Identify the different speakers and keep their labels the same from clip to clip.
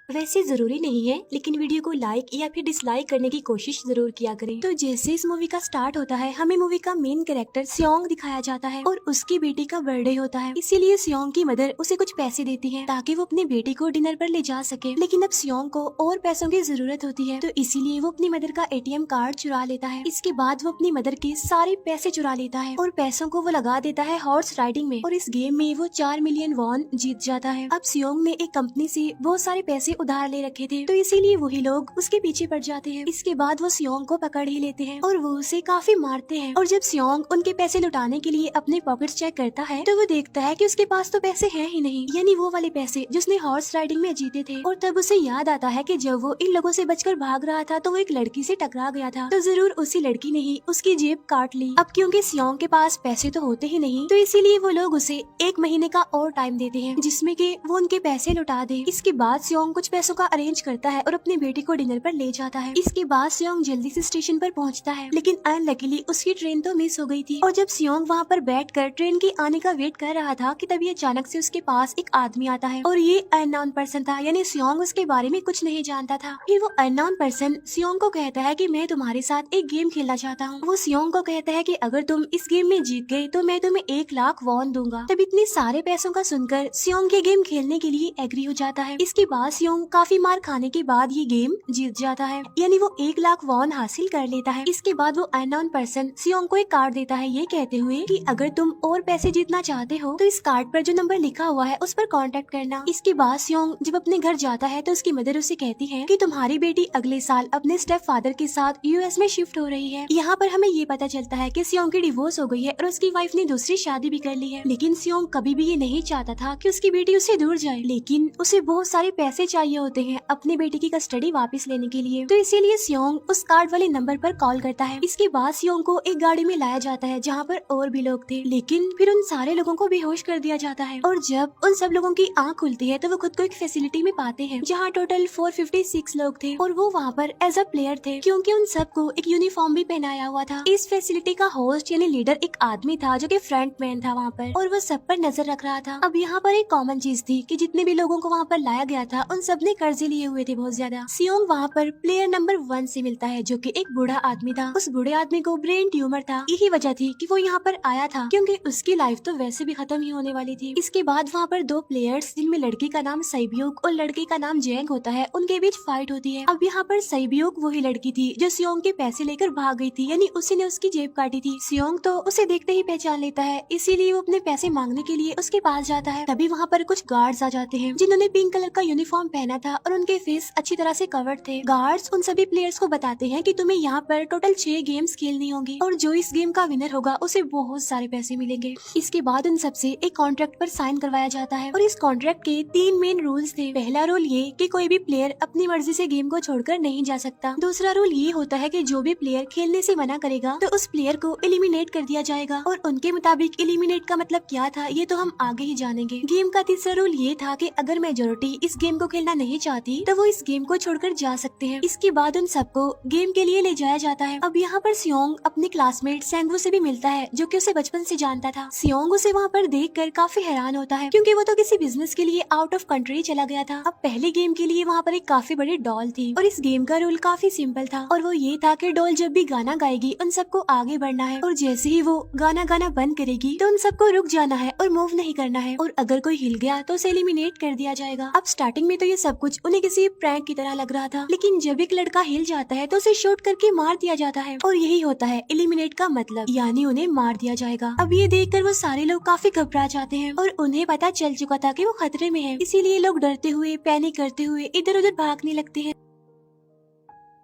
Speaker 1: वैसे जरूरी नहीं है, लेकिन वीडियो को लाइक या फिर डिसलाइक करने की कोशिश जरूर किया करें। तो जैसे इस मूवी का स्टार्ट होता है, हमें मूवी का मेन कैरेक्टर सियोंग दिखाया जाता है और उसकी बेटी का बर्थडे होता है। इसीलिए सियोंग की मदर उसे कुछ पैसे देती है ताकि वो अपनी बेटी को डिनर पर ले जा सके। लेकिन अब सियोंग को और पैसों की जरूरत होती है, तो इसीलिए वो अपनी मदर का ATM कार्ड चुरा लेता है। इसके बाद वो अपनी मदर के सारे पैसे चुरा लेता है और पैसों को वो लगा देता है हॉर्स राइडिंग में, और इस गेम में वो 4 मिलियन वॉन जीत जाता है। अब सियोंग ने एक कंपनी से बहुत सारे पैसे उधार ले रखे थे, तो इसीलिए वही लोग उसके पीछे पड़ जाते हैं। इसके बाद वो सियोंग को पकड़ ही लेते हैं और वो उसे काफी मारते हैं। और जब सियोंग उनके पैसे लुटाने के लिए अपने पॉकेट्स चेक करता है, तो वो देखता है कि उसके पास तो पैसे हैं ही नहीं, यानी वो वाले पैसे जिसने हॉर्स राइडिंग में जीते थे। और तब उसे याद आता है कि जब वो इन लोगों से बचकर भाग रहा था तो वो एक लड़की से टकरा गया था, तो जरूर उसी लड़की ने ही उसकी जेब काट ली। अब क्योंकि सियोंग के पास पैसे तो होते ही नहीं, तो इसीलिए वो लोग उसे 1 महीने का और टाइम देते हैं जिसमें कि वो उनके पैसे लुटा दे। इसके बाद सियोंग कुछ पैसों का अरेंज करता है और अपनी बेटी को डिनर पर ले जाता है। इसके बाद सियोंग जल्दी से स्टेशन पर पहुंचता है, लेकिन अनलकीली उसकी ट्रेन तो मिस हो गई थी। और जब सियोंग वहां पर बैठकर ट्रेन के आने का वेट कर रहा था कि तभी अचानक से उसके पास एक आदमी आता है, और ये अननोन पर्सन था, यानी सियोंग उसके बारे में कुछ नहीं जानता था। फिर वो अननोन पर्सन सियोंग को कहता है कि मैं तुम्हारे साथ एक गेम खेलना चाहता हूँ। वो सियोंग को कहता है कि अगर तुम इस गेम में जीत गए तो मैं तुम्हें 1 लाख वॉन दूंगा। तब इतने सारे पैसों का सुनकर सियोंग ये गेम खेलने के लिए एग्री हो जाता है। इसके बाद सियोंग काफी मार खाने के बाद ये गेम जीत जाता है, यानी वो 1 लाख वॉन हासिल कर लेता है। इसके बाद वो अननोन पर्सन सियोंग को एक कार्ड देता है, ये कहते हुए कि अगर तुम और पैसे जीतना चाहते हो तो इस कार्ड पर जो नंबर लिखा हुआ है उस पर कांटेक्ट करना। इसके बाद सियोंग जब अपने घर जाता है तो उसकी मदर उसे कहती है कि तुम्हारी बेटी अगले साल अपने स्टेप फादर के साथ US में शिफ्ट हो रही है। यहाँ पर हमें ये पता चलता है कि सियोंग की डिवोर्स हो गई है और उसकी वाइफ ने दूसरी शादी भी कर ली है। लेकिन सियोंग कभी भी ये नहीं चाहता था कि उसकी बेटी उससे दूर जाए, लेकिन उसे बहुत सारे पैसे चाहिए होते हैं अपनी बेटी की कस्टडी वापस लेने के लिए, तो इसीलिए सियोंग उस कार्ड वाले नंबर पर कॉल करता है। इसके बाद सियोंग को एक गाड़ी में लाया जाता है जहाँ पर और भी लोग थे, लेकिन फिर उन सारे लोगों को बेहोश कर दिया जाता है। और जब उन सब लोगों की आंख खुलती है तो वो खुद को एक फैसिलिटी में पाते हैं जहाँ टोटल 456 लोग थे, और वो वहाँ पर एज अ प्लेयर थे क्योंकि उन सबको एक यूनिफॉर्म भी पहनाया हुआ था। इस फैसिलिटी का होस्ट यानी लीडर एक आदमी था जो कि फ्रंट मैन था वहाँ पर, और वो सब पर नजर रख रहा था। अब यहाँ पर एक कॉमन चीज थी कि जितने भी लोगों को वहाँ पर लाया गया था उन सब ने कर्जे लिए हुए थे बहुत ज्यादा। सियोंग वहाँ पर प्लेयर नंबर 1 से मिलता है जो कि एक बूढ़ा आदमी था। उस बूढ़े आदमी को ब्रेन ट्यूमर था, यही वजह थी कि वो यहाँ पर आया था क्योंकि उसकी लाइफ तो वैसे भी खत्म ही होने वाली थी। इसके बाद वहाँ पर 2 प्लेयर्स जिनमें लड़की का नाम सैब्यूक और लड़के का नाम जेंग होता है, उनके बीच फाइट होती है। अब यहाँ पर सैब्यूक वही लड़की थी जो सियोंग के पैसे लेकर भाग गई थी, यानी उसी ने उसकी जेब काटी थी। सियोंग तो उसे देखते ही पहचान लेता है, इसीलिए वो अपने पैसे मांगने के लिए उसके पास जाता है। तभी वहाँ पर कुछ गार्ड्स आ जाते हैं जिन्होंने पिंक कलर का यूनिफॉर्म पहना था और उनके फेस अच्छी तरह से कवर्ड थे। गार्ड्स उन सभी प्लेयर्स को बताते हैं कि तुम्हें यहाँ पर टोटल 6 गेम्स खेलनी होंगी और जो इस गेम का विनर होगा उसे बहुत सारे पैसे मिलेंगे। इसके बाद उन सबसे एक कॉन्ट्रैक्ट पर साइन करवाया जाता है और इस कॉन्ट्रैक्ट के 3 मेन रूल्स थे। पहला रूल ये कि कोई भी प्लेयर अपनी मर्जी से गेम को छोड़कर नहीं जा सकता। दूसरा रूल ये होता है कि जो भी प्लेयर खेलने से मना करेगा तो उस प्लेयर को एलिमिनेट कर दिया जाएगा, और उनके मुताबिक एलिमिनेट का मतलब क्या था ये तो हम आगे ही जानेंगे। गेम का तीसरा रूल ये था कि अगर मेजोरिटी इस गेम को खेलना नहीं चाहती तो वो इस गेम को छोड़कर जा सकते हैं। इसके बाद उन सबको गेम के लिए ले जाया जाता है। अब यहाँ पर सियोंग अपने क्लासमेट सेंगवू से भी मिलता है जो कि उसे बचपन से जानता था। सियोंग उसे वहाँ पर देखकर काफी हैरान होता है क्योंकि वो तो किसी बिजनेस के लिए आउट ऑफ कंट्री चला गया था। अब पहले गेम के लिए वहाँ पर एक काफी बड़ी डॉल थी और इस गेम का रूल काफी सिंपल था, और वो ये था कि डॉल जब भी गाना गाएगी उन सबको आगे बढ़ना है, और जैसे ही वो गाना गाना बंद करेगी तो उन सबको रुक जाना है और मूव नहीं करना है, और अगर कोई हिल गया तो उसे एलिमिनेट कर दिया जाएगा। अब स्टार्टिंग में तो ये सब कुछ उन्हें किसी प्रैंक की तरह लग रहा था, लेकिन जब एक लड़का हिल जाता है तो उसे शूट करके मार दिया जाता है, और यही होता है एलिमिनेट का मतलब, यानी उन्हें मार दिया जाएगा। अब ये देखकर वो सारे लोग काफी घबरा जाते हैं और उन्हें पता चल चुका था कि वो खतरे में है, इसीलिए लोग डरते हुए पैनिक करते हुए इधर उधर भागने लगते हैं।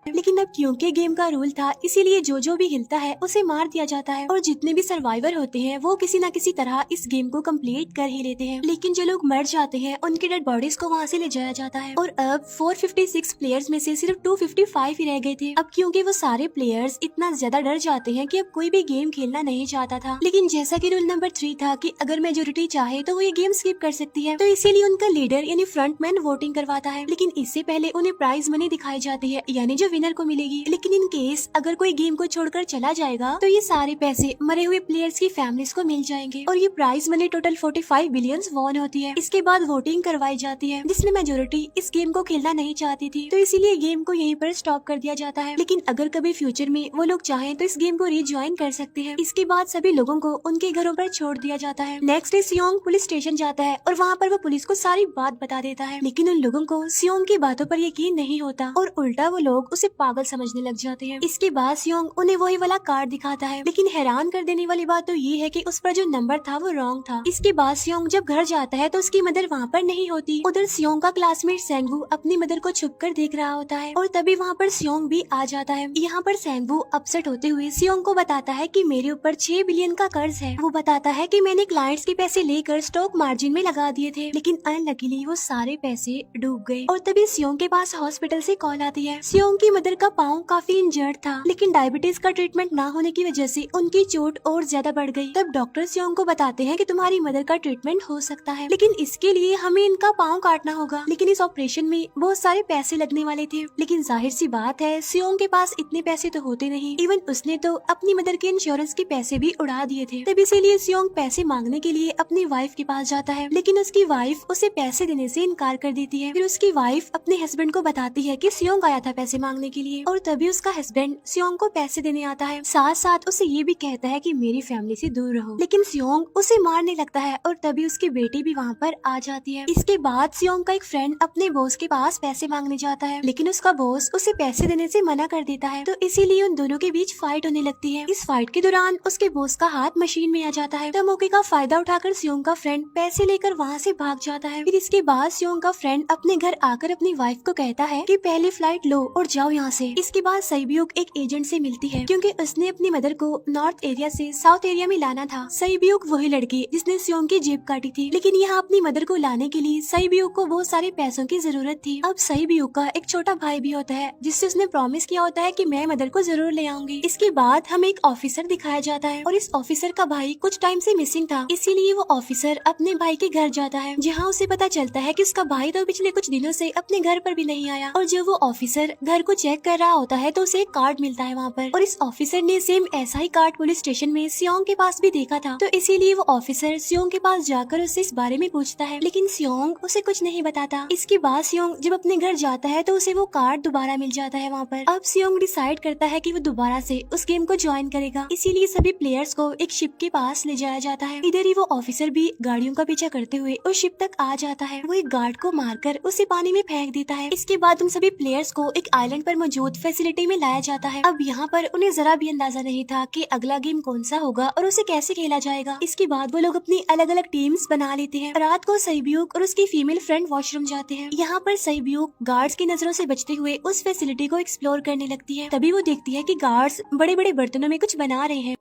Speaker 1: लेकिन अब क्योंकि गेम का रूल था इसीलिए जो भी हिलता है उसे मार दिया जाता है, और जितने भी सर्वाइवर होते हैं वो किसी न किसी तरह इस गेम को कंप्लीट कर ही लेते हैं। लेकिन जो लोग मर जाते हैं उनकी डेड बॉडीज को वहाँ से ले जाया जाता है, और अब 456 प्लेयर्स में से सिर्फ 255 ही रह गए थे। अब क्योंकि वो सारे प्लेयर्स इतना ज्यादा डर जाते हैं कि अब कोई भी गेम खेलना नहीं चाहता था। लेकिन जैसा कि रूल नंबर 3 था कि अगर मेजोरिटी चाहे तो वो ये गेम स्किप कर सकती है, तो इसीलिए उनका लीडर यानी फ्रंट मैन वोटिंग करवाता है। लेकिन इससे पहले उन्हें प्राइज मनी दिखाई जाती है, यानी जो विनर को मिलेगी। लेकिन इन केस अगर कोई गेम को छोड़कर चला जाएगा तो ये सारे पैसे मरे हुए प्लेयर्स की फैमिलीज को मिल जाएंगे और ये prize money total 45 billion won होती है। इसके बाद वोटिंग करवाई जाती है जिसमें मेजोरिटी इस गेम को खेलना नहीं चाहती थी, तो इसीलिए गेम को यहीं पर स्टॉप कर दिया जाता है। लेकिन अगर कभी फ्यूचर में वो लोग चाहें तो इस गेम को रीज्वाइन कर सकते हैं। इसके बाद सभी लोगों को उनके घरों पर छोड़ दिया जाता है। नेक्स्ट डे सियोंग पुलिस स्टेशन जाता है और वहाँ पर वो पुलिस को सारी बात बता देता है, लेकिन उन लोगों को सियोंग की बातों पर यकीन नहीं होता और उल्टा वो लोग उसे पागल समझने लग जाते हैं। इसके बाद सियोंग उन्हें वही वाला कार्ड दिखाता है, लेकिन हैरान कर देने वाली बात तो ये है कि उस पर जो नंबर था वो रॉन्ग था। इसके बाद सियोंग जब घर जाता है तो उसकी मदर वहाँ पर नहीं होती। उधर सियोंग का क्लासमेट सेंगवू अपनी मदर को छुप कर देख रहा होता है और तभी वहाँ पर सियोंग भी आ जाता है। यहाँ पर सेंगवू अपसेट होते हुए सियोंग को बताता है कि मेरे ऊपर 6 बिलियन का कर्ज है। वो बताता है कि मैंने क्लाइंट्स के पैसे लेकर स्टॉक मार्जिन में लगा दिए थे, लेकिन अनलकीली वो सारे पैसे डूब गए। और तभी सियोंग के पास हॉस्पिटल से कॉल आती है। सियोंग की मदर का पाँव काफी इंजर्ड था, लेकिन डायबिटीज का ट्रीटमेंट न होने की वजह से उनकी चोट और ज्यादा बढ़ गई। तब डॉक्टर सियोंग को बताते हैं कि तुम्हारी मदर का ट्रीटमेंट हो सकता है, लेकिन इसके लिए हमें इनका पाँव काटना होगा। लेकिन इस ऑपरेशन में बहुत सारे पैसे लगने वाले थे, लेकिन जाहिर सी बात है सियोंग के पास इतने पैसे तो होते नहीं। इवन उसने तो अपनी मदर के इंश्योरेंस के पैसे भी उड़ा दिए थे। तब इसीलिए सियोंग पैसे मांगने के लिए अपनी वाइफ के पास जाता है, लेकिन उसकी वाइफ उसे पैसे देने से इनकार कर देती है। फिर उसकी वाइफ अपने हस्बैंड को बताती है कि सियोंग आया था पैसे मांगने के लिए, और तभी उसका हस्बैंड सियोंग को पैसे देने आता है। साथ साथ उसे ये भी कहता है कि मेरी फैमिली से दूर रहो। लेकिन सियोंग उसे मारने लगता है और तभी उसकी बेटी भी वहाँ पर आ जाती है। इसके बाद सियोंग का एक फ्रेंड अपने बॉस के पास पैसे मांगने जाता है, लेकिन उसका बॉस उसे पैसे देने से मना कर देता है, तो इसीलिए उन दोनों के बीच फाइट होने लगती है। इस फाइट के दौरान उसके बॉस का हाथ मशीन में आ जाता है, तो मौके का फायदा उठाकर सियोंग का फ्रेंड पैसे लेकर वहाँ से भाग जाता है। फिर इसके बाद सियोंग का फ्रेंड अपने घर आकर अपनी वाइफ को कहता है कि पहली फ्लाइट लो और जाओ यहाँ से। इसके बाद सईब्यूक एक एजेंट से मिलती है, क्योंकि उसने अपनी मदर को नॉर्थ एरिया से साउथ एरिया में लाना था। सईब्यूक वही लड़की जिसने सियोंग की जेब काटी थी, लेकिन यहाँ अपनी मदर को लाने के लिए सईब्यूक को बहुत सारे पैसों की जरूरत थी। अब सईब्यूक का एक छोटा भाई भी होता है जिससे उसने प्रॉमिस किया होता है कि मैं मदर को जरूर ले आऊंगी। इसके बाद हमें एक ऑफिसर दिखाया जाता है और इस ऑफिसर का भाई कुछ टाइम से मिसिंग था, इसीलिए वो ऑफिसर अपने भाई के घर जाता है, जहाँ उसे पता चलता है कि उसका भाई तो पिछले कुछ दिनों से अपने घर पर भी नहीं आया। और जब वो ऑफिसर घर को चेक कर रहा होता है तो उसे एक कार्ड मिलता है वहाँ पर, और इस ऑफिसर ने सेम ऐसा ही कार्ड पुलिस स्टेशन में सियोंग के पास भी देखा था, तो इसीलिए वो ऑफिसर सियोंग के पास जाकर उससे इस बारे में पूछता है, लेकिन सियोंग उसे कुछ नहीं बताता। इसके बाद सियोंग जब अपने घर जाता है तो उसे वो कार्ड दोबारा मिल जाता है वहाँ पर। अब सियोंग डिसाइड करता है कि वो दोबारा से उस गेम को ज्वाइन करेगा, इसीलिए सभी प्लेयर्स को एक शिप के पास ले जाया जाता है। इधर ही वो ऑफिसर भी गाड़ियों का पीछा करते हुए उस शिप तक आ जाता है। वो एक गार्ड को मारकर उसे पानी में फेंक देता है। इसके बाद उन सभी प्लेयर्स को एक आइलैंड पर मौजूद फैसिलिटी में लाया जाता है। अब यहाँ पर उन्हें जरा भी अंदाजा नहीं था कि अगला गेम कौन सा होगा और उसे कैसे खेला जाएगा। इसके बाद वो लोग अपनी अलग अलग टीम्स बना लेते हैं। रात को सईब्यूक और उसकी फीमेल फ्रेंड वॉशरूम जाते हैं। यहाँ पर सईब्यूक गार्ड्स की नजरों से बचते हुए उस फैसिलिटी को एक्सप्लोर करने लगती है। तभी वो देखती है कि गार्ड्स बड़े बड़े बर्तनों में कुछ बना रहे हैं,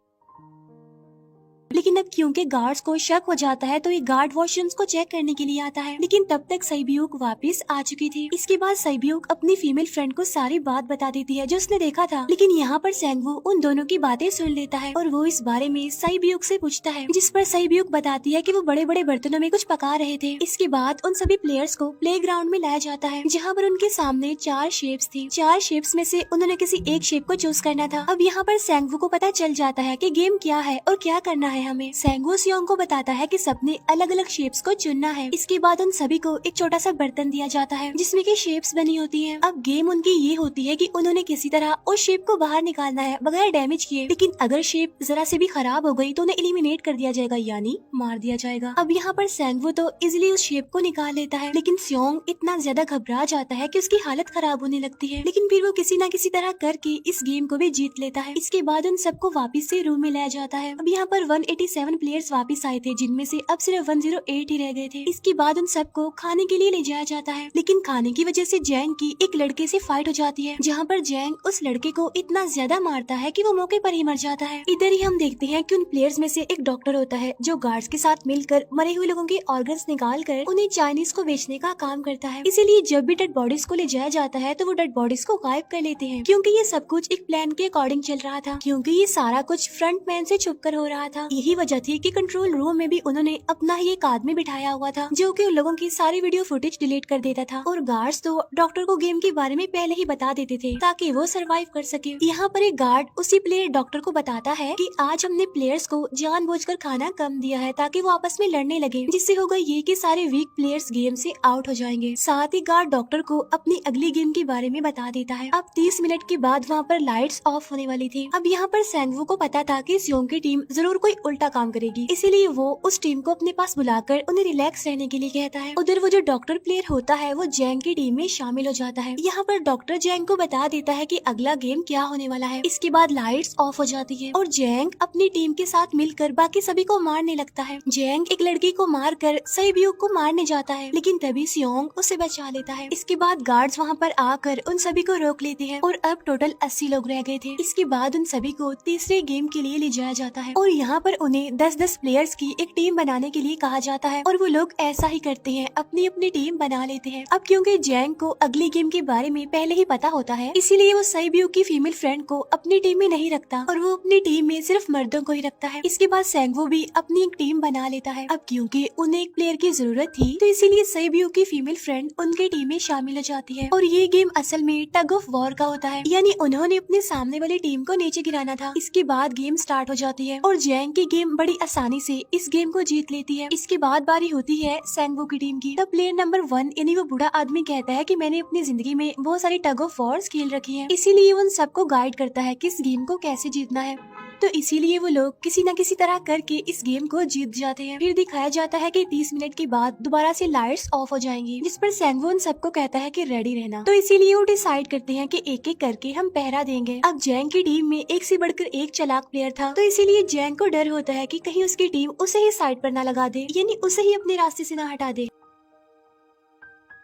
Speaker 1: लेकिन अब क्योंकि गार्ड्स को शक हो जाता है तो ये गार्ड वॉशरूम्स को चेक करने के लिए आता है, लेकिन तब तक सईब्यूक वापस आ चुकी थी। इसके बाद सईब्यूक अपनी फीमेल फ्रेंड को सारी बात बता देती है जो उसने देखा था, लेकिन यहाँ पर सेंगवू उन दोनों की बातें सुन लेता है और वो इस बारे में सईब्यूक से पूछता है, जिस पर सईब्यूक बताती है कि वो बड़े बड़े बर्तनों में कुछ पका रहे थे। इसके बाद उन सभी प्लेयर्स को प्ले ग्राउंड में लाया जाता है, जहाँ पर उनके सामने 4 शेप्स थी। 4 शेप्स में से उन्होंने किसी एक शेप को चूज करना था। अब यहाँ पर सेंगवू को पता चल जाता है कि गेम क्या है और क्या करना है हमें। सेंगवू सियोंग को बताता है कि सबने अलग अलग शेप्स को चुनना है। इसके बाद उन सभी को एक छोटा सा बर्तन दिया जाता है जिसमें की शेप्स बनी होती हैं। अब गेम उनकी ये होती है कि उन्होंने किसी तरह उस शेप को बाहर निकालना है बगैर डैमेज किए, लेकिन अगर शेप जरा से भी खराब हो गई तो उन्हें एलिमिनेट कर दिया जाएगा, यानी मार दिया जाएगा। अब यहाँ पर सेंगवू तो इजिली उस शेप को निकाल लेता है, लेकिन सियोंग इतना ज्यादा घबरा जाता है कि उसकी हालत खराब होने लगती है, लेकिन फिर वो किसी न किसी तरह करके इस गेम को भी जीत लेता है। इसके बाद उन सबको वापस से रूम में लाया जाता है। अब यहाँ पर 187 प्लेयर्स वापस आए थे, जिनमें से अब सिर्फ 108 ही रह गए थे। इसके बाद उन सबको खाने के लिए ले जाया जाता है, लेकिन खाने की वजह से जैंग की एक लड़के से फाइट हो जाती है, जहाँ पर जैंग उस लड़के को इतना ज्यादा मारता है कि वो मौके पर ही मर जाता है। इधर ही हम देखते हैं कि उन प्लेयर्स में से एक डॉक्टर होता है जो गार्ड्स के साथ मिलकर मरे हुए लोगों के ऑर्गन्स निकाल कर उन्हें चाइनीज को बेचने का काम करता है। इसीलिए जब भी डेड बॉडीज को ले जाया जाता है तो वो डेड बॉडीज को गायब कर लेते हैं, क्योंकि ये सब कुछ एक प्लान के अकॉर्डिंग चल रहा था, क्योंकि ये सारा कुछ फ्रंट मैन से छुप कर हो रहा था। यही यही वजह थी कि कंट्रोल रूम में भी उन्होंने अपना ही एक आदमी बिठाया हुआ था जो कि उन लोगों की सारी वीडियो फुटेज डिलीट कर देता था। और गार्ड्स तो डॉक्टर को गेम के बारे में पहले ही बता देते थे ताकि वो सरवाइव कर सके। यहाँ पर एक गार्ड उसी प्लेयर डॉक्टर को बताता है कि आज हमने प्लेयर्स को जानबूझकर खाना कम दिया है ताकि वो आपस में लड़ने लगे, जिससे होगा ये कि सारे वीक प्लेयर्स गेम से आउट हो जाएंगे। साथ ही गार्ड डॉक्टर को अपनी अगली गेम के बारे में बता देता है। अब 30 मिनट के बाद वहाँ पर लाइट्स ऑफ होने वाली थी। अब यहाँ पर सेंगवू को पता था कि सियोंग की टीम जरूर कोई उल्टा काम करेगी, इसीलिए वो उस टीम को अपने पास बुलाकर उन्हें रिलैक्स रहने के लिए कहता है। उधर वो जो डॉक्टर प्लेयर होता है वो जैंग की टीम में शामिल हो जाता है। यहाँ पर डॉक्टर जैंग को बता देता है कि अगला गेम क्या होने वाला है। इसके बाद लाइट्स ऑफ हो जाती है और जैंग अपनी टीम के साथ मिलकर बाकी सभी को मारने लगता है। जैंग एक लड़की को मारकर सईब्यूक को मारने जाता है, लेकिन तभी सियोंग उसे बचा लेता है। इसके बाद गार्ड्स वहाँ पर आकर उन सभी को रोक लेते हैं और अब टोटल 80 लोग रह गए थे। इसके बाद उन सभी को तीसरे गेम के लिए ले जाया जाता है और यहाँ पर उन्हें 10-10 प्लेयर्स की एक टीम बनाने के लिए कहा जाता है और वो लोग ऐसा ही करते हैं, अपनी अपनी टीम बना लेते हैं। अब क्योंकि जैंग को अगली गेम के बारे में पहले ही पता होता है, इसीलिए वो सईब्यूक की फीमेल फ्रेंड को अपनी टीम में नहीं रखता और वो अपनी टीम में सिर्फ मर्दों को ही रखता है। इसके बाद सेंगवू भी अपनी एक टीम बना लेता है। अब क्योंकि उन्हें एक प्लेयर की जरूरत थी तो इसीलिए सईब्यूक की फीमेल फ्रेंड उनके टीम में शामिल हो जाती है और ये गेम असल में टग ऑफ वॉर का होता है, यानी उन्होंने अपने सामने वाली टीम को नीचे गिराना था। इसके बाद गेम स्टार्ट हो जाती है और जैंग की गेम बड़ी आसानी से इस गेम को जीत लेती है। इसके बाद बारी होती है सेंगवू की टीम की। तब प्लेयर नंबर 1 यानी वो बूढ़ा आदमी कहता है कि मैंने अपनी जिंदगी में बहुत सारी टग ऑफ वॉर्स खेल रखी है, इसीलिए उन सबको गाइड करता है कि इस गेम को कैसे जीतना है। तो इसीलिए वो लोग किसी न किसी तरह करके इस गेम को जीत जाते हैं। फिर दिखाया जाता है कि 30 मिनट के बाद दोबारा से लाइट्स ऑफ हो जाएंगी, जिस पर सेंगवू उन सबको कहता है कि रेडी रहना। तो इसीलिए वो डिसाइड करते हैं कि एक एक करके हम पहरा देंगे। अब जैंग की टीम में एक से बढ़कर एक चालाक प्लेयर था, तो इसीलिए जैंग को डर होता है कि कहीं उसकी टीम उसे ही साइड पर न लगा दे, यानी उसे ही अपने रास्ते से न हटा दे।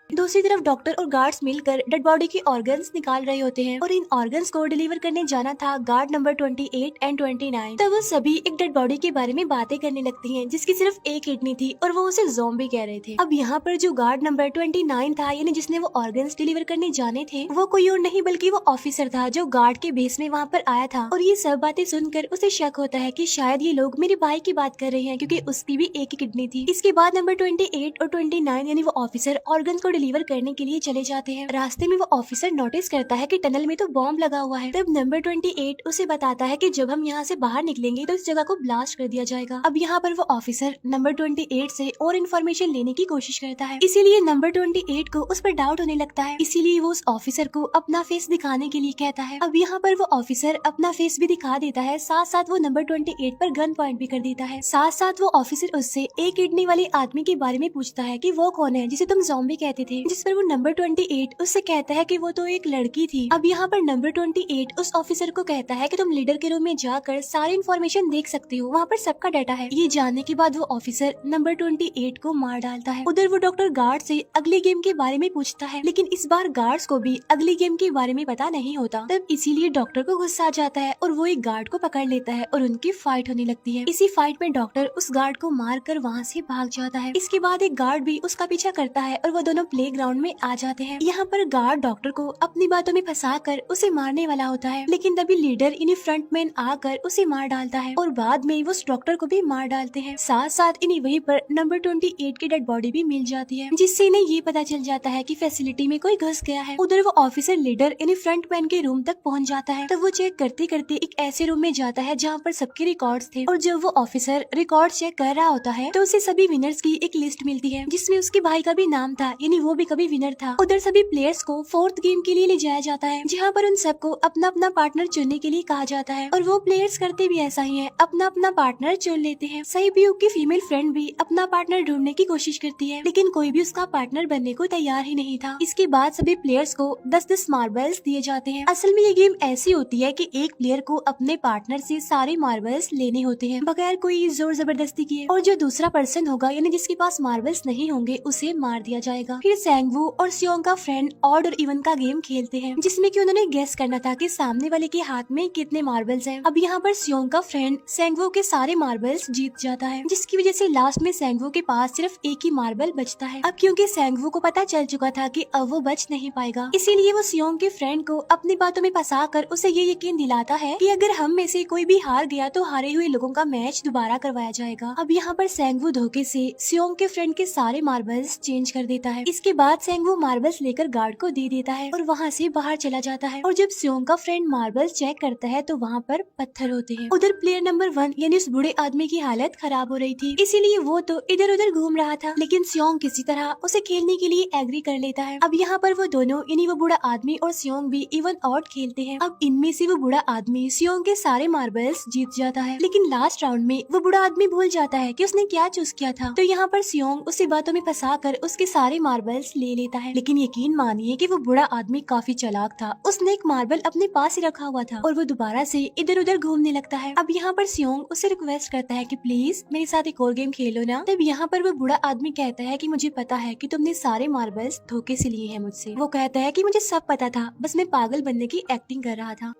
Speaker 1: दूसरी तरफ डॉक्टर और गार्ड्स मिलकर डेड बॉडी की ऑर्गन्स निकाल रहे होते हैं और इन ऑर्गन्स को डिलीवर करने जाना था गार्ड नंबर 28 एंड 29। तब वो सभी एक डेड बॉडी के बारे में बातें करने लगती हैं जिसकी सिर्फ एक किडनी थी और वो उसे ज़ॉम्बी कह रहे थे। अब यहाँ पर जो गार्ड नंबर 29 था, यानी जिसने वो ऑर्गन्स डिलीवर करने जाने थे, वो कोई और नहीं बल्कि वो ऑफिसर था जो गार्ड के बेस में वहाँ पर आया था। और ये सब बातें सुनकर उसे शक होता है कि शायद ये लोग मेरे भाई की बात कर रहे हैं क्योंकि उसकी भी एक ही किडनी थी। इसके बाद नंबर 28 और 29 यानी वो ऑफिसर ऑर्गन्स को डिलीवर करने के लिए चले जाते हैं। रास्ते में वो ऑफिसर नोटिस करता है कि टनल में तो बॉम्ब लगा हुआ है। तब नंबर 28 उसे बताता है कि जब हम यहाँ से बाहर निकलेंगे तो इस जगह को ब्लास्ट कर दिया जाएगा। अब यहाँ पर वो ऑफिसर नंबर 28 से और इन्फॉर्मेशन लेने की कोशिश करता है, इसीलिए नंबर 28 को उस पर डाउट होने लगता है, इसीलिए वो उस ऑफिसर को अपना फेस दिखाने के लिए कहता है। अब यहाँ पर वो ऑफिसर अपना फेस भी दिखा देता है, साथ साथ वो नंबर 28 पर गन पॉइंट भी कर देता है। साथ साथ वो ऑफिसर उससे एक किडनी वाले आदमी के बारे में पूछता है कि वो कौन है जिसे तुम ज़ॉम्बी कहते थे, जिस पर वो नंबर 28 उससे कहता है कि वो तो एक लड़की थी। अब यहाँ पर नंबर 28 उस ऑफिसर को कहता है कि तुम लीडर के रूम में जाकर सारी इन्फॉर्मेशन देख सकते हो, वहाँ पर सबका डाटा है। ये जानने के बाद वो ऑफिसर नंबर 28 को मार डालता है। उधर वो डॉक्टर गार्ड से अगली गेम के बारे में पूछता है, लेकिन इस बार गार्ड्स को भी अगली गेम के बारे में पता नहीं होता। तब इसीलिए डॉक्टर को गुस्सा आ जाता है और वो एक गार्ड को पकड़ लेता है और उनकी फाइट होने लगती है। इसी फाइट में डॉक्टर उस गार्ड को मार कर वहाँ से भाग जाता है। इसके बाद एक गार्ड भी उसका पीछा करता है और वो दोनों प्ले ग्राउंड में आ जाते हैं। यहाँ पर गार्ड डॉक्टर को अपनी बातों में फंसाकर उसे मारने वाला होता है, लेकिन तभी लीडर इन्हीं फ्रंटमैन आकर उसे मार डालता है और बाद में वो उस डॉक्टर को भी मार डालते हैं। साथ साथ इन्हीं वहीं पर नंबर 28 की डेड बॉडी भी मिल जाती है, जिससे इन्हें ये पता चल जाता है कि फैसिलिटी में कोई घुस गया है। उधर वो ऑफिसर लीडर इन्हीं फ्रंटमैन के रूम तक पहुँच जाता है। तब वो चेक करते करते एक ऐसे रूम में जाता है जहाँ पर सबके रिकॉर्ड्स थे और जब वो ऑफिसर रिकॉर्ड चेक कर रहा होता है तो उसे सभी विनर्स की एक लिस्ट मिलती है जिसमें उसके भाई का भी नाम था, यानी वो भी कभी विनर था। उधर सभी प्लेयर्स को 4th गेम के लिए ले जाया जाता है जहाँ पर उन सबको अपना अपना पार्टनर चुनने के लिए कहा जाता है और वो प्लेयर्स करते भी ऐसा ही है, अपना अपना पार्टनर चुन लेते हैं। सईब्यूक की फीमेल फ्रेंड भी अपना पार्टनर ढूंढने की कोशिश करती है, लेकिन कोई भी उसका पार्टनर बनने को तैयार ही नहीं था। इसके बाद सभी प्लेयर्स को 10-10 मार्बल्स दिए जाते हैं। असल में ये गेम ऐसी होती है कि एक प्लेयर को अपने पार्टनर से सारे मार्बल्स लेने होते हैं बगैर कोई जोर जबरदस्ती किए, और जो दूसरा पर्सन होगा यानी जिसके पास मार्बल्स नहीं होंगे उसे मार दिया जाएगा। फिर सेंगवू और सियोंग का फ्रेंड ऑड और इवन का गेम खेलते हैं, जिसमें कि उन्होंने गेस करना था कि सामने वाले के हाथ में कितने मार्बल्स हैं। अब यहाँ पर सियोंग का फ्रेंड सेंगवू के सारे मार्बल्स जीत जाता है, जिसकी वजह से लास्ट में सेंगवू के पास सिर्फ एक ही मार्बल बचता है। अब क्योंकि सेंगवू को पता चल चुका था कि अब वो बच नहीं पाएगा, इसीलिए वो सियोंग के फ्रेंड को अपनी बातों में फंसा कर उसे ये यकीन दिलाता है कि अगर हम में से कोई भी हार गया तो हारे हुए लोगों का मैच दोबारा करवाया जाएगा। अब यहाँ पर सेंगवू धोखे से सियोंग के फ्रेंड के सारे मार्बल्स चेंज कर देता है। इसके बाद सेंगवू मार्बल्स लेकर गार्ड को दे देता है और वहाँ से बाहर चला जाता है। और जब सियोंग का फ्रेंड मार्बल्स चेक करता है तो वहाँ पर पत्थर होते हैं। उधर प्लेयर नंबर 1 यानी उस बूढ़े आदमी की हालत खराब हो रही थी, इसीलिए वो तो इधर उधर घूम रहा था, लेकिन सियोंग किसी तरह उसे खेलने के लिए एग्री कर लेता है। अब यहाँ पर वो दोनों यानी वो बूढ़ा आदमी और सियोंग भी इवन आउट खेलते हैं। अब इनमें से वो बूढ़ा आदमी सियोंग के सारे मार्बल्स जीत जाता है, लेकिन लास्ट राउंड में वो बूढ़ा आदमी भूल जाता है कि उसने क्या चूज किया था। तो यहाँ पर सियोंग उसी बातों में फंसा कर उसके सारे मार्बल्स ले लेता है, लेकिन यकीन मानिए कि वो बूढ़ा आदमी काफी चालाक था। उसने एक मार्बल अपने पास ही रखा हुआ था और वो दोबारा से इधर उधर घूमने लगता है। अब यहाँ पर सियोंग उसे रिक्वेस्ट करता है कि प्लीज मेरे साथ एक और गेम खेलो ना। तब यहाँ पर वो बूढ़ा आदमी कहता है कि मुझे पता है कि तुमने सारे मार्बल्स धोखे से लिए हैं मुझसे। वो कहता है कि मुझे सब पता था, बस मैं पागल बनने की एक्टिंग कर रहा था।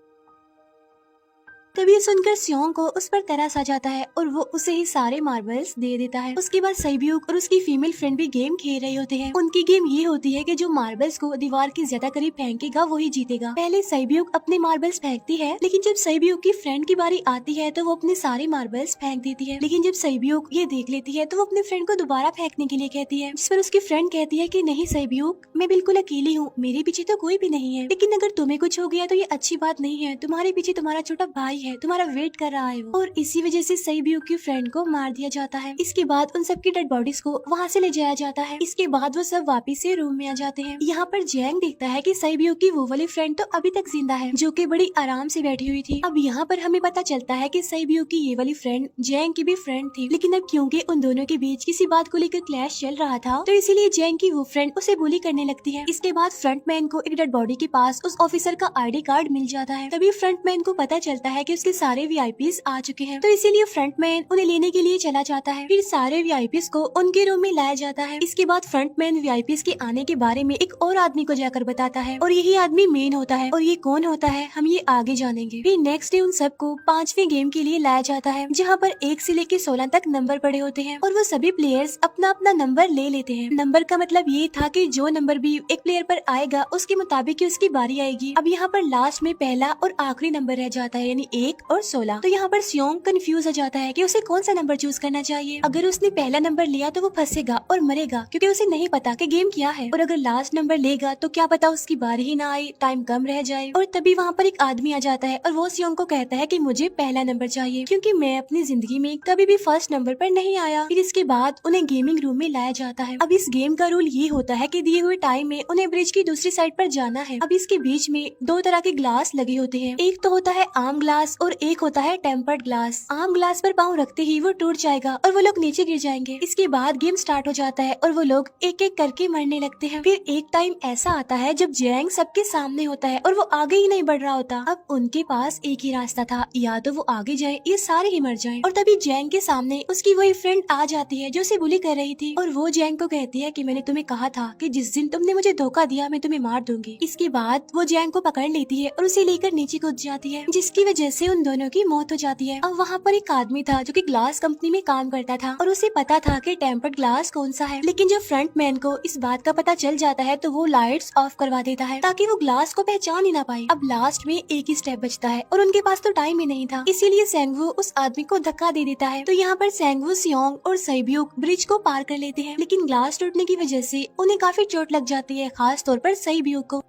Speaker 1: तभी सुनकर सियोंग को उस पर तरस आ जाता है और वो उसे ही सारे मार्बल्स दे देता है। उसके बाद सैब्यूक और उसकी फीमेल फ्रेंड भी गेम खेल रहे होते हैं। उनकी गेम ये होती है कि जो मार्बल्स को दीवार के ज्यादा करीब फेंकेगा वही जीतेगा। पहले सैब्यूक अपने मार्बल्स फेंकती है, लेकिन जब सैब्यूक की फ्रेंड की बारी आती है तो वो अपने सारे मार्बल्स फेंक देती है। लेकिन जब सैब्यूक ये देख लेती है तो वो अपने फ्रेंड को दोबारा फेंकने के लिए कहती है, जिस पर उसकी फ्रेंड कहती है कि नहीं सैब्यूक, मैं बिल्कुल अकेली हूँ, मेरे पीछे तो कोई भी नहीं है, लेकिन अगर तुम्हें कुछ हो गया तो ये अच्छी बात नहीं है, तुम्हारे पीछे तुम्हारा छोटा भाई है, तुम्हारा वेट कर रहा है वो। और इसी वजह से सैब्यूक की फ्रेंड को मार दिया जाता है। इसके बाद उन सबकी डेड बॉडीज को वहाँ से ले जाया जाता है। इसके बाद वो सब वापिस से रूम में आ जाते हैं। यहाँ पर जैंग देखता है कि सैब्यूक की वो वाली फ्रेंड तो अभी तक जिंदा है, जो कि बड़ी आराम से बैठी हुई थी। अब यहाँ पर हमें पता चलता है कि सैब्यूक की ये वाली फ्रेंड जैंग की भी फ्रेंड थी, लेकिन अब क्योंकि उन दोनों के बीच किसी बात को लेकर क्लैश चल रहा था तो इसीलिए जैंग की वो फ्रेंड उसे बुली करने लगती है। इसके बाद फ्रंटमैन को एक डेड बॉडी के पास उस ऑफिसर का आईडी कार्ड मिल जाता है। तभी फ्रंटमैन को पता चलता है कि उसके सारे वीआईपीज आ चुके हैं, तो इसीलिए फ्रंटमैन उन्हें लेने के लिए चला जाता है। फिर सारे वीआईपीज को उनके रूम में लाया जाता है। इसके बाद फ्रंटमैन वीआईपीज के आने के बारे में एक और आदमी को जाकर बताता है और यही आदमी मेन होता है। और ये कौन होता है हम ये आगे जानेंगे। फिर नेक्स्ट डे उन सबको 5वें गेम के लिए लाया जाता है, जहाँ पर 1 से लेकर 16 तक नंबर पड़े होते हैं और वो सभी प्लेयर्स अपना अपना नंबर ले लेते हैं। नंबर का मतलब ये था कि जो नंबर भी एक प्लेयर पर आएगा उसके मुताबिक ही उसकी बारी आएगी। अब यहाँ पर लास्ट में पहला और आखिरी नंबर रह जाता है, यानी 1 और 16। तो यहाँ पर सियोंग कंफ्यूज हो जाता है कि उसे कौन सा नंबर चूज करना चाहिए। अगर उसने पहला नंबर लिया तो वो फंसेगा और मरेगा, क्योंकि उसे नहीं पता कि गेम क्या है। और अगर लास्ट नंबर लेगा तो क्या पता उसकी बारी ही ना आए, टाइम कम रह जाए। और तभी वहाँ पर एक आदमी आ जाता है और वो सियोंग को कहता है कि मुझे पहला नंबर चाहिए, क्योंकि मैं अपनी जिंदगी में कभी भी फर्स्ट नंबर पर नहीं आया। फिर इसके बाद उन्हें गेमिंग रूम में लाया जाता है। अब इस गेम का रूल ये होता है कि दिए हुए टाइम में उन्हें ब्रिज की दूसरी साइड पर जाना है। अब इसके बीच में 2 तरह के ग्लास लगे होते हैं, एक तो होता है आम ग्लास और एक होता है टेम्पर्ड ग्लास। आम ग्लास पर पाँव रखते ही वो टूट जाएगा और वो लोग नीचे गिर जाएंगे। इसके बाद गेम स्टार्ट हो जाता है और वो लोग एक एक करके मरने लगते हैं। फिर एक टाइम ऐसा आता है जब जैंग सबके सामने होता है और वो आगे ही नहीं बढ़ रहा होता। अब उनके पास एक ही रास्ता था, या तो वो आगे जाए या सारे ही मर जाएं। और तभी जैंग के सामने उसकी वही फ्रेंड आ जाती है जो उसे बुली कर रही थी, और वो जैंग को कहती है कि मैंने तुम्हें कहा था कि जिस दिन तुमने मुझे धोखा दिया मैं तुम्हें मार दूंगी। इसके बाद वो जैंग को पकड़ लेती है और उसे लेकर नीचे कूद जाती है, जिसकी वजह से उन दोनों की मौत हो जाती है। अब वहाँ पर एक आदमी था जो कि ग्लास कंपनी में काम करता था और उसे पता था कि टेम्पर्ड ग्लास कौन सा है, लेकिन जब फ्रंटमैन को इस बात का पता चल जाता है तो वो लाइट्स ऑफ करवा देता है ताकि वो ग्लास को पहचान ही ना पाए। अब लास्ट में एक ही स्टेप बचता है और उनके पास तो टाइम ही नहीं था, इसीलिए सेंगवू उस आदमी को धक्का दे देता है। तो यहाँ पर सेंगवू, सियोंग और सैब्यूक ब्रिज को पार कर लेते हैं, लेकिन ग्लास टूटने की वजह से उन्हें काफी चोट लग जाती है, खास तौर पर सैब्यूक को।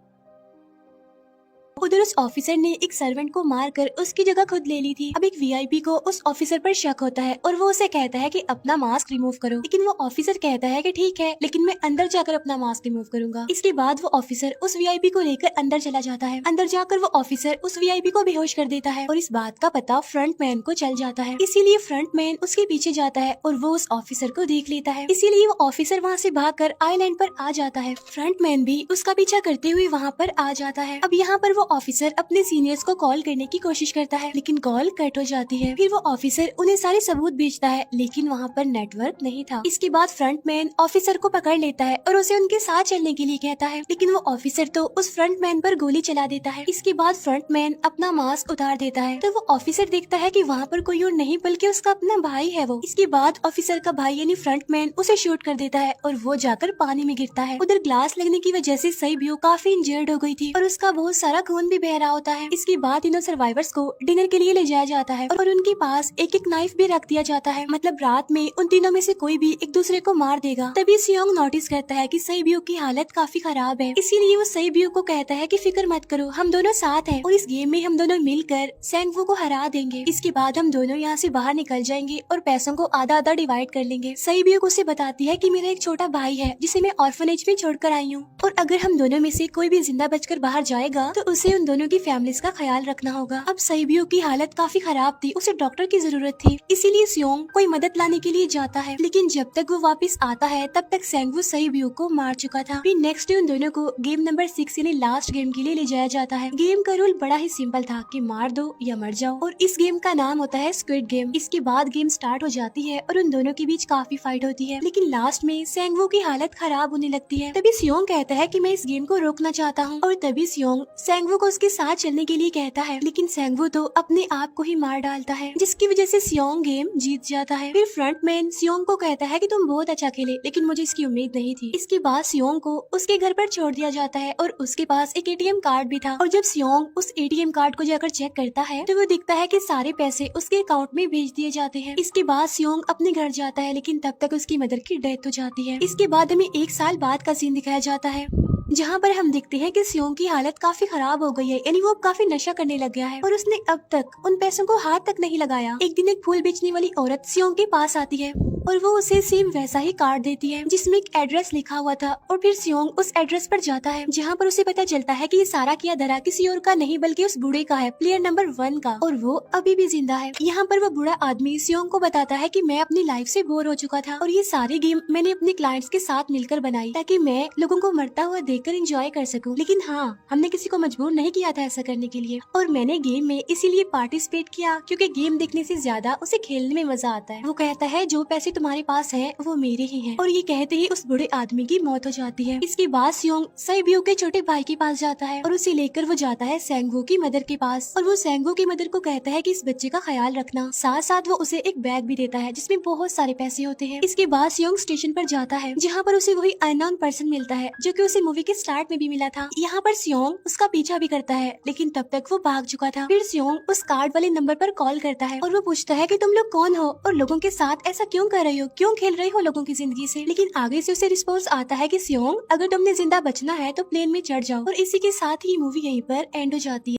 Speaker 1: उधर उस ऑफिसर ने एक सर्वेंट को मारकर उसकी जगह खुद ले ली थी। अब एक वीआईपी को उस ऑफिसर पर शक होता है और वो उसे कहता है कि अपना मास्क रिमूव करो, लेकिन वो ऑफिसर कहता है कि ठीक है, लेकिन मैं अंदर जाकर अपना मास्क रिमूव करूंगा। इसके बाद वो ऑफिसर उस वीआईपी को लेकर अंदर चला जाता है। अंदर जाकर वो ऑफिसर उस वीआईपी को बेहोश कर देता है और इस बात का पता फ्रंटमैन को चल जाता है, इसीलिए फ्रंटमैन उसके पीछे जाता है और वो उस ऑफिसर को देख लेता है, इसीलिए वो ऑफिसर वहाँ से भागकर आइलैंड पर आ जाता है। फ्रंटमैन भी उसका पीछा करते हुए वहाँ पर आ जाता है। अब यहाँ पर वो ऑफिसर अपने सीनियर्स को कॉल करने की कोशिश करता है, लेकिन कॉल कट हो जाती है। फिर वो ऑफिसर उन्हें सारे सबूत भेजता है, लेकिन वहाँ पर नेटवर्क नहीं था। इसके बाद फ्रंटमैन ऑफिसर को पकड़ लेता है और उसे उनके साथ चलने के लिए कहता है, लेकिन वो ऑफिसर तो उस फ्रंटमैन पर गोली चला देता है। इसके बाद फ्रंटमैन अपना मास्क उतार देता है, तो वो ऑफिसर देखता है कि वहाँ पर कोई और नहीं बल्कि उसका अपना भाई है वो। इसके बाद ऑफिसर का भाई यानी फ्रंटमैन उसे शूट कर देता है और वो जाकर पानी में गिरता है। उधर ग्लास लगने की वजह से सईब्यो काफी इंजर्ड हो गई थी और उसका बहुत सारा खून भी बह रहा होता है। इसके बाद इन सर्वाइवर्स को डिनर के लिए ले जाया जाता है और उनके पास एक एक नाइफ भी रख दिया जाता है, मतलब रात में उन तीनों में से कोई भी एक दूसरे को मार देगा। तभी सियोंग नोटिस करता है कि सईब्यो की हालत काफी खराब है, इसीलिए वो सईब्यो को कहता है कि फिक्र मत करो, हम दोनों साथ हैं और इस गेम में हम दोनों मिलकर सेंगवू को हरा देंगे। इसके बाद हम दोनों यहाँ से बाहर निकल जाएंगे और पैसों को आधा आधा डिवाइड कर लेंगे। सईब्यो को उसे बताती है कि मेरा एक छोटा भाई है जिसे मैं ऑर्फनेज में छोड़कर आई हूँ और अगर हम दोनों में से कोई भी जिंदा बचकर बाहर जाएगा तो उसे उन दोनों की फैमिलीज का ख्याल रखना होगा। अब सईब्यो की हालत काफी खराब थी, उसे डॉक्टर की जरूरत थी, इसीलिए सियोंग कोई मदद लाने के लिए जाता है, लेकिन जब तक वो वापस आता है तब तक सेंगवू सईब्यो को मार चुका था। फिर नेक्स्ट डे उन दोनों को गेम नंबर 6 यानी लास्ट गेम के लिए ले जाया जाता है। गेम का रूल बड़ा ही सिंपल था कि मार दो या मर जाओ और इस गेम का नाम होता है स्क्विड गेम। इसके बाद गेम स्टार्ट हो जाती है और उन दोनों के बीच काफी फाइट होती है, लेकिन लास्ट में सेंगवू की हालत खराब होने लगती है। तभी सियोंग कहता है कि मैं इस गेम को रोकना चाहता हूँ और तभी सियोंग सेंगवू को उसके साथ चलने के लिए कहता है, लेकिन सेंगवू तो अपने आप को ही मार डालता है, जिसकी वजह से सियोंग गेम जीत जाता है। फिर फ्रंटमैन सियोंग को कहता है कि तुम बहुत अच्छा खेले, लेकिन मुझे इसकी उम्मीद नहीं थी। इसके बाद सियोंग को उसके घर पर छोड़ दिया जाता है और उसके पास एक एटीएम कार्ड भी था और जब सियोंग उस एटीएम कार्ड को जाकर चेक करता है तो वो दिखता है कि सारे पैसे उसके अकाउंट में भेज दिए जाते हैं। इसके बाद सियोंग अपने घर जाता है, लेकिन तब तक उसकी मदर की डेथ हो जाती है। इसके बाद हमें 1 साल बाद का सीन दिखाया जाता है, जहाँ पर हम देखते हैं कि सियोंग की हालत काफी खराब हो गई है, यानी वो काफी नशा करने लग गया है और उसने अब तक उन पैसों को हाथ तक नहीं लगाया। एक दिन एक फूल बेचने वाली औरत सियोंग के पास आती है और वो उसे सेम वैसा ही कार्ड देती है जिसमें एक एड्रेस लिखा हुआ था और फिर सियोंग उस एड्रेस पर जाता है, जहाँ पर उसे पता चलता है कि ये सारा किया धरा किसी और का नहीं बल्कि उस बूढ़े का है, प्लेयर नंबर 1 का, और वो अभी भी जिंदा है। यहाँ पर वो बूढ़ा आदमी सियोंग को बताता है कि मैं अपनी लाइफ से बोर हो चुका था और ये सारी गेम मैंने अपने क्लाइंट्स के साथ मिलकर बनाई ताकि मैं लोगों को मरता हुआ देखकर एंजॉय कर सकूं, लेकिन हाँ, हमने किसी को मजबूर नहीं किया था ऐसा करने के लिए और मैंने गेम में इसीलिए पार्टिसिपेट किया क्योंकि गेम देखने से ज्यादा उसे खेलने में मजा आता है। वो कहता है जो पैसे तुम्हारे पास है वो मेरे ही हैं, और ये कहते ही उस बूढ़े आदमी की मौत हो जाती है। इसके बाद सियोंग सईब्यो के छोटे भाई के पास जाता है और उसे लेकर वो जाता है सेंगवू की मदर के पास और वो सेंगवू की मदर को कहता है कि इस बच्चे का ख्याल रखना, साथ साथ वो उसे एक बैग भी देता है जिसमें बहुत सारे पैसे होते हैं। इसके बाद सियोंग स्टेशन पर जाता है जहाँ पर उसे वही अननोन पर्सन मिलता है जो कि उसे मूवी के स्टार्ट में भी मिला था। यहाँ पर सियोंग उसका पीछा भी करता है, लेकिन तब तक वो भाग चुका था। फिर सियोंग उस कार्ड वाले नंबर पर कॉल करता है और वो पूछता है कि तुम लोग कौन हो और लोगों के साथ ऐसा क्यों कर रहे हो, क्यों खेल रहे हो लोगों की जिंदगी से। लेकिन आगे से उसे रिस्पॉन्स आता है कि सियोंग अगर तुमने जिंदा बचना है तो प्लेन में चढ़ जाओ, और इसी के साथ ही मूवी यहीं पर एंड हो जाती है।